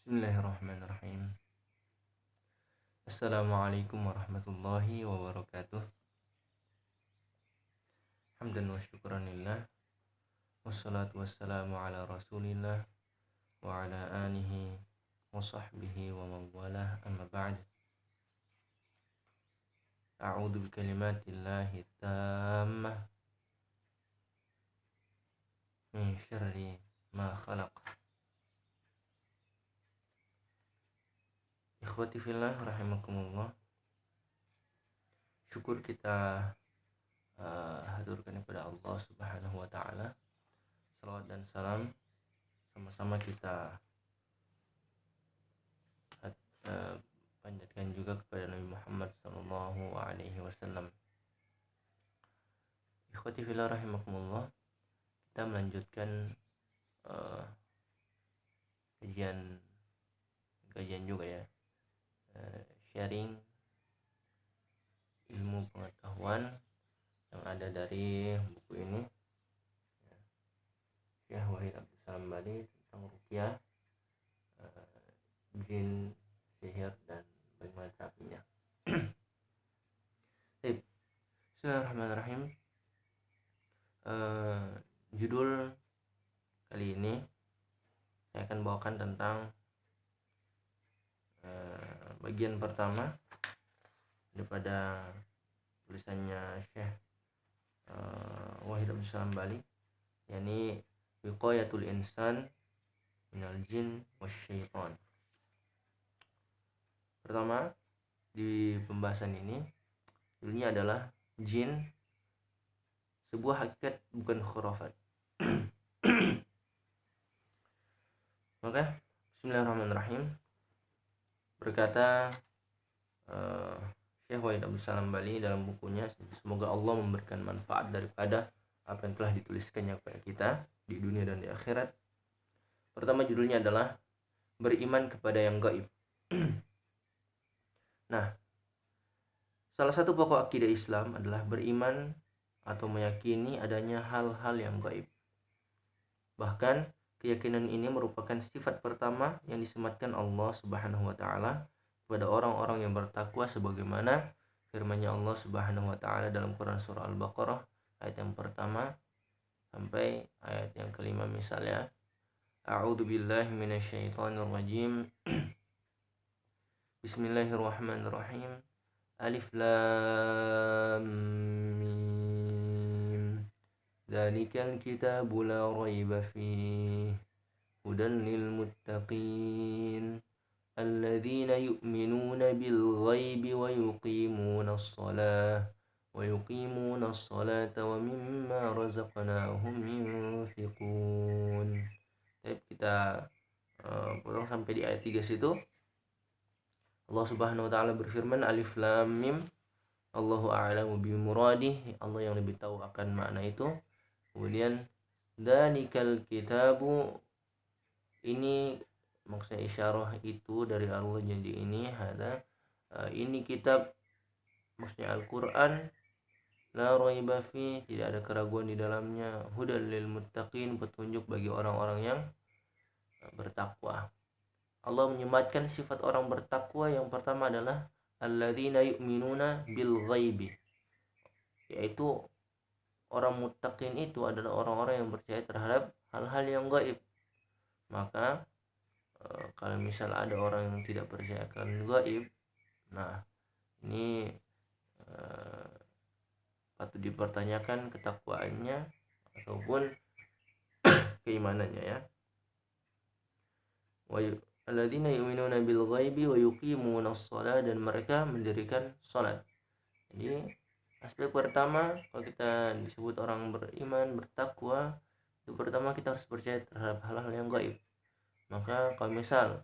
Bismillahirrahmanirrahim. Assalamualaikum warahmatullahi wabarakatuh. Hamdan wa syukran lillah. Wassalatu wassalamu ala rasulillah wa ala alihi wa sahbihi wa mawalah, amma ba'd. A'udhu bikalimatillahi tammah min syarri ma khalaq. Ikhwati fillah rahimakumullah. Syukur kita haturkan kepada Allah Subhanahu wa taala. Salawat dan salam sama-sama kita panjatkan juga kepada Nabi Muhammad sallallahu alaihi wasallam. Ikhwati fillah rahimakumullah. Kita melanjutkan kajian juga ya, sharing ilmu pengetahuan yang ada dari buku ini, Syekh Wahid Abdul Salam Bali, tentang ruqyah, jin, sihir, dan bagaimana terapinya. Bismillahirrahmanirrahim. Judul kali ini saya akan bawakan tentang bagian pertama daripada tulisannya Syekh Wahid Abdul Salam Bali, yakni wiqayatul insan minal jin wasyaitan. Pertama di pembahasan ini judulnya adalah jin, sebuah hakikat bukan khurafat. Maka bismillahirrahmanirrahim. Berkata Syekh Wahid Abdul Salam Bali dalam bukunya, semoga Allah memberikan manfaat daripada apa yang telah dituliskannya kepada kita di dunia dan di akhirat. Pertama judulnya adalah beriman kepada yang gaib. Nah, salah satu pokok akidah Islam adalah beriman atau meyakini adanya hal-hal yang gaib. Bahkan keyakinan ini merupakan sifat pertama yang disematkan Allah Subhanahu wa taala kepada orang-orang yang bertakwa, sebagaimana firman-Nya Allah Subhanahu wa taala dalam Quran surah Al-Baqarah ayat yang pertama sampai ayat yang kelima, misalnya A'udzu billahi minasyaitonir rajim. Bismillahirrahmanirrahim. Alif lam mim. Dzalikal kitabu la raiba fihi hudan lil muttaqin alladzina yu'minuna bil ghaibi wa yuqimuna as-salata wa mimma razaqnahum yunfiqun. Baik, kita potong sampai di ayat 3 situ. Allah Subhanahu wa taala berfirman, Alif lam mim, Allahu a'lamu bi muradih, Allah yang lebih tahu akan makna itu. Kemudian dzalikal kitabu, ini maksudnya isyarah itu dari Allah, jadi ini ini kitab, maksudnya Al-Qur'an, la raiba fi, tidak ada keraguan di dalamnya, hudal lil muttaqin, petunjuk bagi orang-orang yang bertakwa. Allah menyematkan sifat orang bertakwa yang pertama adalah alladzina yu'minuna bil ghaibi, yaitu orang muttaqin itu adalah orang-orang yang percaya terhadap hal-hal yang gaib. Maka kalau misal ada orang yang tidak percaya akan gaib, nah ini patut dipertanyakan ketakwaannya ataupun keimanannya ya. Wa alladzina yu'minuna bil ghaibi wa yuqimuna as-shalah, dan mereka mendirikan salat. Jadi aspek pertama kalau kita disebut orang beriman, bertakwa, itu pertama kita harus percaya terhadap hal-hal yang gaib. Maka kalau misal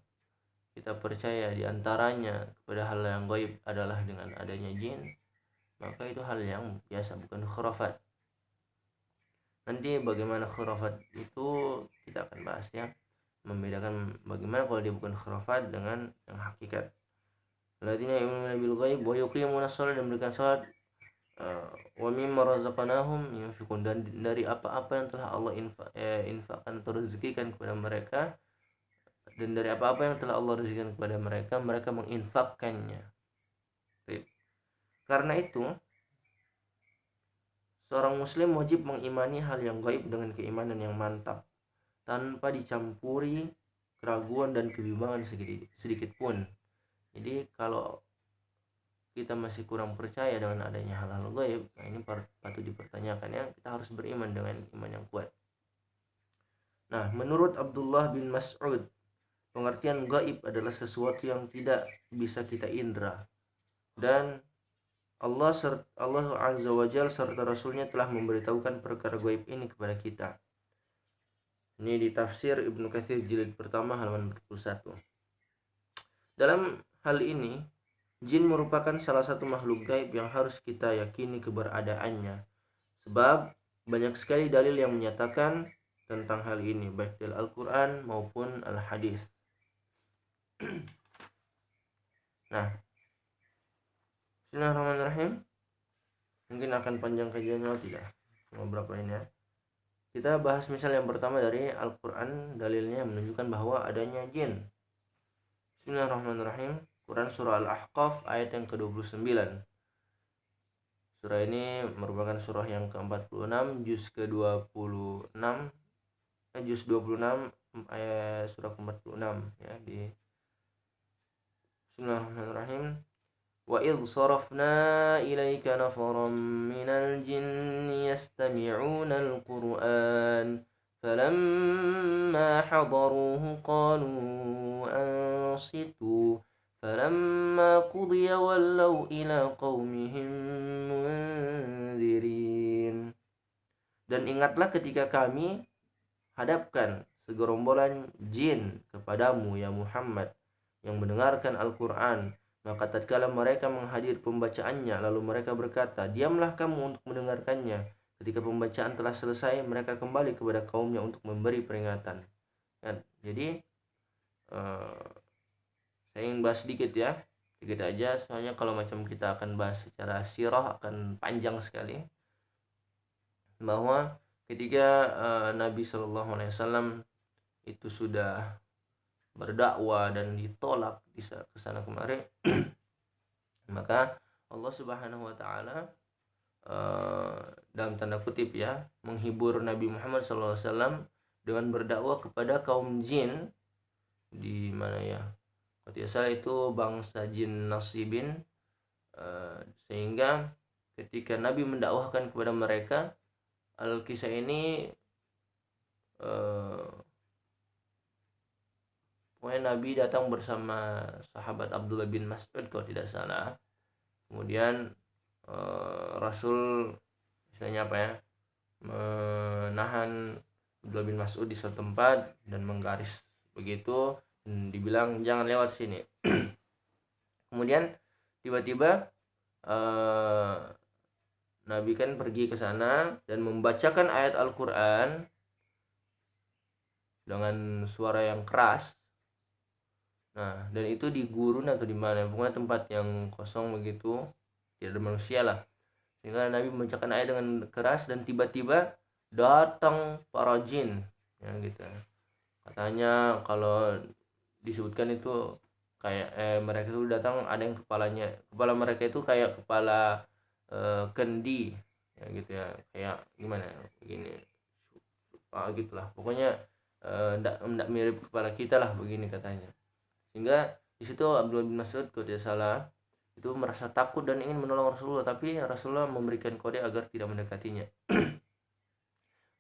kita percaya diantaranya kepada hal yang gaib adalah dengan adanya jin, maka itu hal yang biasa, bukan khurafat. Nanti bagaimana khurafat itu kita akan bahas ya, membedakan bagaimana kalau dia bukan khurafat dengan yang hakikat. Alladzina yu'minuna bil ghaib wa yuqimuna shalah, dan memberikan salat, wa mimma razaqnahum yunfiqun, dan dari apa-apa yang telah Allah infakkan atau rezekikan kepada mereka, dan dari apa-apa yang telah Allah rezekikan kepada mereka, mereka menginfakkannya. Karena itu, seorang muslim wajib mengimani hal yang gaib dengan keimanan yang mantap, tanpa dicampuri keraguan dan kebimbangan sedikit pun. Jadi kalau kita masih kurang percaya dengan adanya hal-hal gaib, nah ini patut dipertanyakan ya. Kita harus beriman dengan iman yang kuat. Nah, menurut Abdullah bin Mas'ud, pengertian gaib adalah sesuatu yang tidak bisa kita indra, dan Allah Azza wa Jalla serta Rasulnya telah memberitahukan perkara gaib ini kepada kita. Ini di tafsir Ibnu Katsir jilid pertama halaman 41. Dalam hal ini, jin merupakan salah satu makhluk gaib yang harus kita yakini keberadaannya. Sebab banyak sekali dalil yang menyatakan tentang hal ini, baik dari Al-Quran maupun Al-Hadis. Nah, bismillahirrahmanirrahim. Mungkin akan panjang kajiannya, tidak? Cuma berapa ini ya. Kita bahas misal yang pertama dari Al-Quran, dalilnya menunjukkan bahwa adanya jin. Bismillahirrahmanirrahim. Quran surah Al-Ahqaf ayat yang ke-29. Surah ini merupakan surah yang ke-46, juz ke-26, juz 26 ayat surah ke-46 ya. Di Bismillahirrahmanirrahim. Wa idh sarafna ilaika nafaran minal jinni yastami'una al-Qur'an falamma hadaruhu qalu ansitu falamma qudiya wallaw ila qaumihim munzirin. Dan ingatlah ketika kami hadapkan segerombolan jin kepadamu ya Muhammad yang mendengarkan Al-Quran, maka tatkala mereka menghadir pembacaannya, lalu mereka berkata, diamlah kamu untuk mendengarkannya. Ketika pembacaan telah selesai, mereka kembali kepada kaumnya untuk memberi peringatan. Ya, jadi saya ingin bahas sedikit ya, sedikit aja, soalnya kalau macam kita akan bahas secara sirah akan panjang sekali. Bahwa ketika Nabi SAW itu sudah berdakwah dan ditolak di kesana kemari, maka Allah Subhanahu wa taala dalam tanda kutip ya, menghibur Nabi Muhammad SAW dengan berdakwah kepada kaum jin di mana ya, kalau tidak salah itu bangsa jin Nasibin, sehingga ketika Nabi mendakwahkan kepada mereka, Al-Kisah ini pokoknya Nabi datang bersama sahabat Abdullah bin Mas'ud kalau tidak salah. Kemudian Rasul misalnya apa ya, menahan Abdullah bin Mas'ud di suatu tempat dan menggaris begitu, dan dibilang jangan lewat sini. Kemudian tiba-tiba Nabi kan pergi ke sana dan membacakan ayat Al-Quran dengan suara yang keras. Nah, dan itu di gurun atau di mana, pokoknya tempat yang kosong begitu, tidak ada manusia lah. Sehingga Nabi membacakan ayat dengan keras dan tiba-tiba datang para jin, ya gitu. Katanya kalau disebutkan itu kayak mereka itu datang, ada yang kepala mereka itu kayak kepala kendi, ya gitu ya, kayak gimana begini, gitulah. Pokoknya enggak mirip kepala kita lah begini katanya. Sehingga di situ Abdullah bin Mas'ud kalau tidak salah itu merasa takut dan ingin menolong Rasulullah, tapi Rasulullah memberikan kode agar tidak mendekatinya.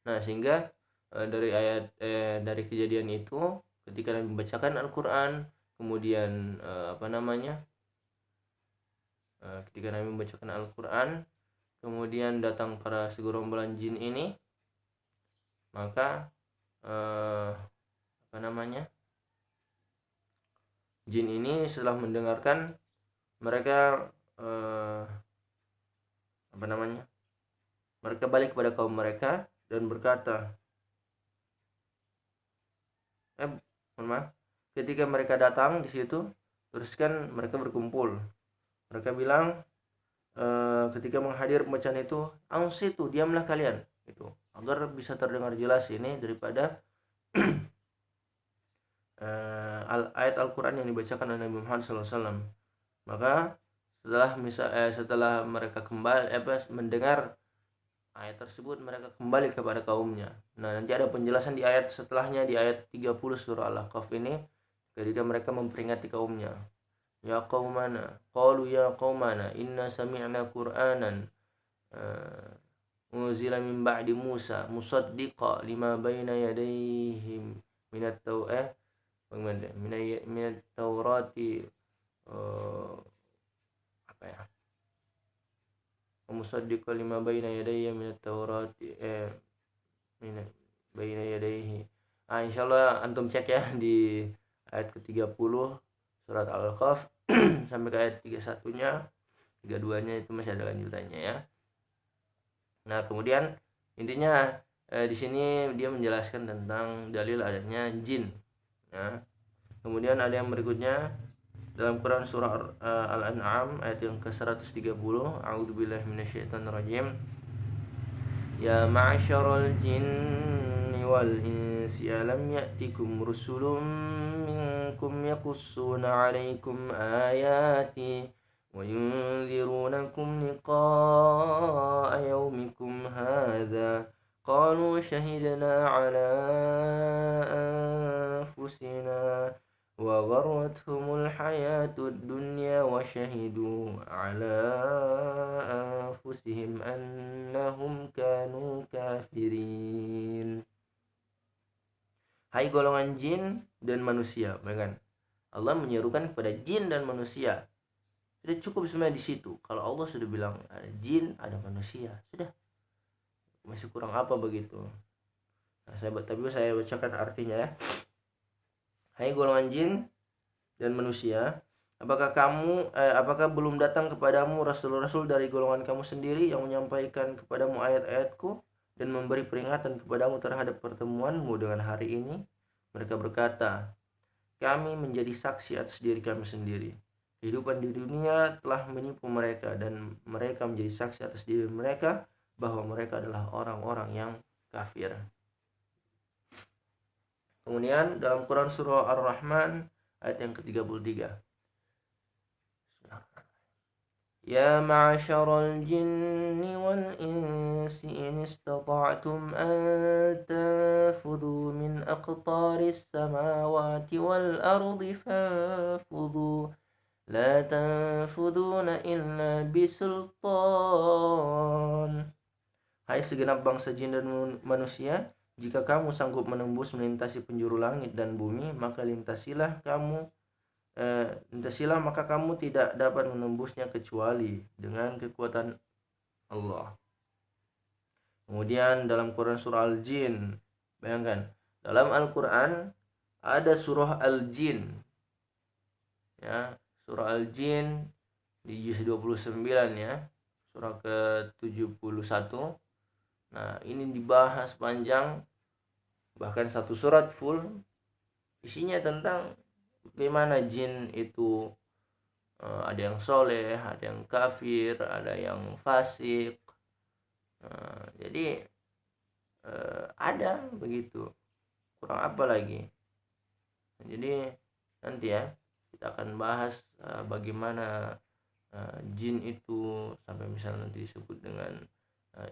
Nah, sehingga dari kejadian itu ketika Nabi membacakan Al-Quran, kemudian ketika Nabi membacakan Al-Quran, kemudian datang para segerombolan jin ini, maka jin ini setelah mendengarkan, mereka mereka balik kepada kaum mereka dan berkata, ketika mereka datang di situ, terus kan mereka berkumpul, mereka bilang ketika menghadir pembacaan itu, ansitu, diamlah kalian, itu agar bisa terdengar jelas ini daripada ayat Al-Quran yang dibacakan oleh Nabi Muhammad SAW. Maka setelah mereka kembali mendengar ayat tersebut, mereka kembali kepada kaumnya. Nah, nanti ada penjelasan di ayat setelahnya, di ayat 30 surah Al-Ahqaf ini, ketika mereka memperingati kaumnya. Ya qaumana, qalu ya qaumana inna sami'na Qur'anan unzila min ba'di Musa musaddiqa lima baina yadayhi minat taurati apa ya, musaddiqa lima baina yadayhi minat taurati minat baina yadayhi. Insyaallah antum cek ya di ayat ke-30 surat Al-Kahf sampai ke ayat 31-nya, 32-nya itu masih ada lanjutannya ya. Nah, kemudian intinya di sini dia menjelaskan tentang dalil adanya jin. Ya. Kemudian ada yang berikutnya dalam Quran surah Al-An'am ayat yang ke-130, A'udzubillahi minasyaitonirrajim. Ya ma'syaral jinni wal insi alam ya'tikum rusulun minkum yaqussuna 'alaikum ayati wa yunzirunakum liqa'a yaumikum hadza qalu shahidna 'ala anfusina wa gharrathumul hayatud dunya wa syahidu 'ala anfusihim annahum kanu kafirin. Hai golongan jin dan manusia, bahkan Allah menyerukan kepada jin dan manusia. Sudah cukup sebenarnya di situ. Kalau Allah sudah bilang ada jin, ada manusia, sudah. Masih kurang apa begitu? Nah, saya bacakan artinya ya. Hai golongan jin dan manusia, apakah belum datang kepadamu rasul-rasul dari golongan kamu sendiri yang menyampaikan kepadamu ayat-ayatku dan memberi peringatan kepadamu terhadap pertemuanmu dengan hari ini? Mereka berkata, kami menjadi saksi atas diri kami sendiri. Kehidupan di dunia telah menipu mereka dan mereka menjadi saksi atas diri mereka bahwa mereka adalah orang-orang yang kafir. Kemudian dalam Quran surah Ar-Rahman ayat yang ke-33. Ya ma'syaral jinni wal insi in istata'tum an tanfudhu min aqtaris samawati wal ardi fanfudhu la tanfudhuna illa bisultan. Hai segenap bangsa jin dan manusia, jika kamu sanggup menembus melintasi penjuru langit dan bumi, maka lintasilah maka kamu tidak dapat menembusnya kecuali dengan kekuatan Allah. Kemudian dalam Quran surah Al-Jin, bayangkan, dalam Al-Quran ada surah Al-Jin. Ya, surah Al-Jin di juz 29 ya, surah ke-71. Nah, ini dibahas panjang, bahkan satu surat full isinya tentang bagaimana jin itu ada yang soleh, ada yang kafir, ada yang fasik. Jadi ada begitu. Kurang apa lagi? Jadi nanti ya kita akan bahas bagaimana jin itu sampai misalnya nanti disebut dengan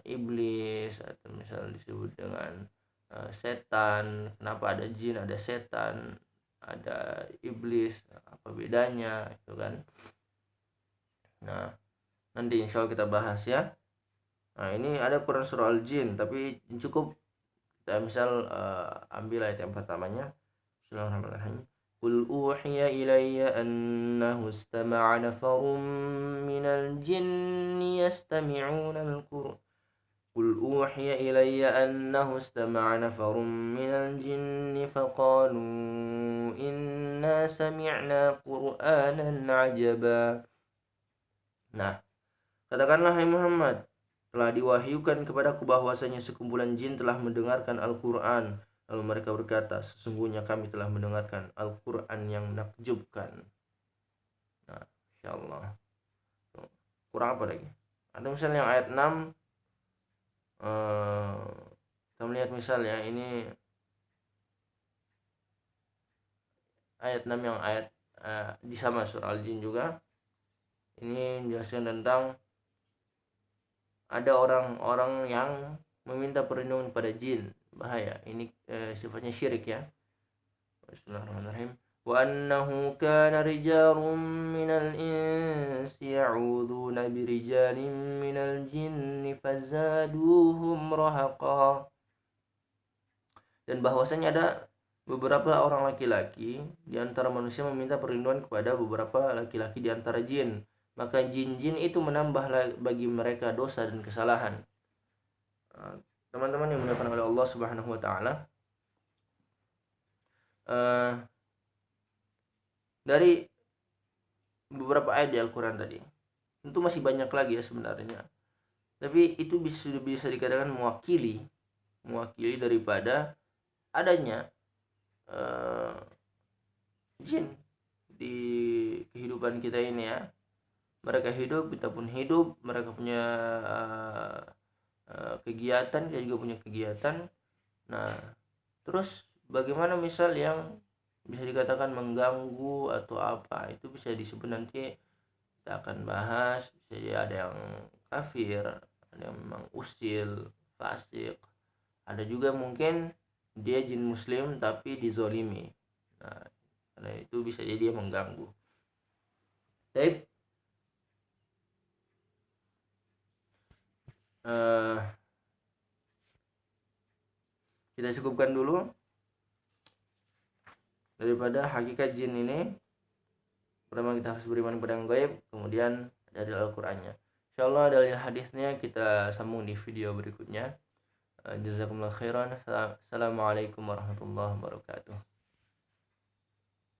iblis atau misalnya disebut dengan setan. Kenapa ada jin, ada setan, ada iblis, apa bedanya itu kan. Nah, nanti insya Allah kita bahas ya. Nah, ini ada Quran surah Al-Jin, tapi cukup kita misal ambil ayat yang pertamanya. Bismillahirrahmanirrahim. Qul uhiya ilayya annahu istama'a nafarun minal jinni yastami'una al-Qur'an. قل أوحي إلي أنه استمع نفر من الجن فقالوا إنا سمعنا قرآنا عجبا. Nah, katakanlah hai Muhammad, telah diwahyukan kepadaku bahwasanya sekumpulan jin telah mendengarkan Al-Quran. Lalu mereka berkata, sesungguhnya kami telah mendengarkan Al-Quran yang menakjubkan. Nah, insyaallah. Kurang apa lagi? Ada misalnya yang ayat 6. Kita melihat misalnya ini ayat 6 yang ayat di sama surah Al-Jin juga. Ini menjelaskan tentang ada orang-orang yang meminta perlindungan pada jin. Bahaya. Ini sifatnya syirik ya. Bismillahirrahmanirrahim. Wa annahu kana rijalun minal insi ya'uduna birijalin minal jinni fazaduhum rahaqa. Dan bahwasanya ada beberapa orang laki-laki di antara manusia meminta perlindungan kepada beberapa laki-laki di antara jin. Maka jin-jin itu menambah bagi mereka dosa dan kesalahan. Teman-teman yang dimuliakan oleh Allah Subhanahu wa taala, dari beberapa ayat di Al-Qur'an tadi, tentu masih banyak lagi ya sebenarnya. Tapi itu bisa dikatakan mewakili daripada adanya jin di kehidupan kita ini ya. Mereka hidup, kita pun hidup, mereka punya kegiatan, kita juga punya kegiatan. Nah, terus bagaimana misal yang bisa dikatakan mengganggu atau apa, itu bisa disebut nanti kita akan bahas. Bisa jadi ada yang kafir, ada yang memang usil, fasik, ada juga mungkin dia jin muslim tapi dizolimi. Nah, karena itu bisa jadi dia mengganggu. Baik, kita cukupkan dulu daripada hakikat jin ini. Pertama kita harus beriman kepada yang gaib, kemudian dari Al-Qur'annya. Insyaallah dari hadisnya kita sambung di video berikutnya. Jazakumullah khairan. Assalamualaikum warahmatullahi wabarakatuh.